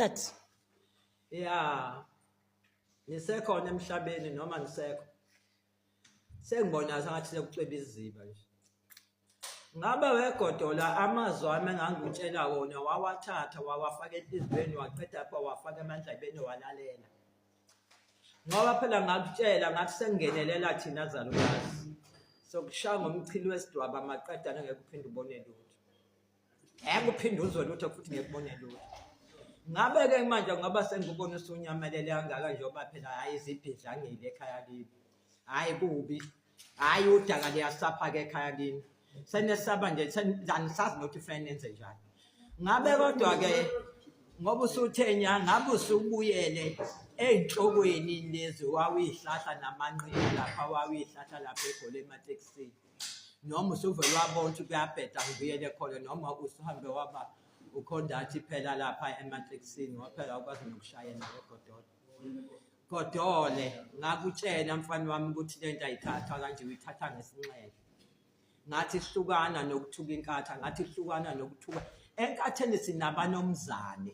Start. Yeah. Nisekhona emhlabeni noma nisekho. Sengibona sengathi sekuceba iziba nje. Ngabe wegodola amazwi ami engangikutshela wona wawathatha wawafaka enhlizweni waqeda lapha wafaka emandlebeni walalela. Ngoba phela ngakutshela ngathi sengingenelela thina zalukazi. Sokushaya ngomchili wesidwaba maqedana ngeke uphinde ubone lutho. Ngeke uphinde uzwe lutho futhi ngeke ubone lutho. Ngabe ke manje ngoba sengikubona usunyamelele kangaka njengoba phela hayi izibhidlangile ekhaya kini. Hayi kubi. Hayi udaka liyasapha ke ekhaya kini. Senesaba nje senisazi nokuthi fanele nenze njani. Ngabe kodwa ke ngoba usuthenya ngabe usubuyele einhlokweni lezi wawihlahla namanqindi lapha wawihlahla lapha egole ematekisini. Noma usuvele wabona ukuthi kuyabheda ngibuyele khona noma usuhambe waba ukhondathi phela lapha ematekisini ngoba phela ukwazi nokushayela ngegodolo. Godole ngakutshela mfana wami ukuthi lento ayithatha kanje uyithatha ngesinxele. Ngathi hlukana nokuthuka inkatha ngathi hlukana nokuthuka enkatheni sinabanomzane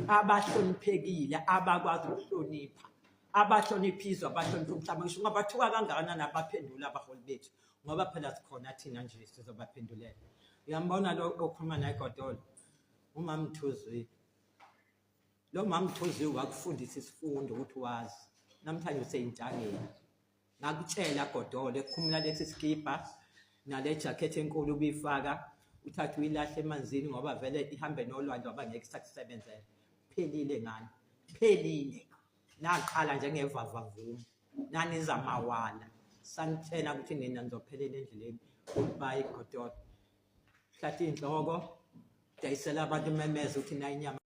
abahloniphekile abakwazi ukuhlonipha abahloniphiswa abahlonipha umhlaba ngisho ngabathuka kangakanani abaphendula abaholi bethu ngoba phela sikhona thina nje sizobaphendulela. Uyambona lo okhuluma naye Godolo umama Mthuzwi. Lo mama Mthuzwi wakufundisa isifundo ukuthi wazi namhlanje useyintshangeni. Ngakutshela Godolo ekhumula lesi skipa nale jacket enkulu ubifaka uthatha uyilahle emanzini ngoba vele ihambe nolwandle ngoba ngeke sakusebenzela. Phelile ngani? Phelile. Naqala njengevavavuma. Naniza mawala. Sanitshela ukuthi nina nizophelela endleleni. Goodbye Godolo. Hlatha inhloko. Dayisela abantu memeza ukuthi nayinyama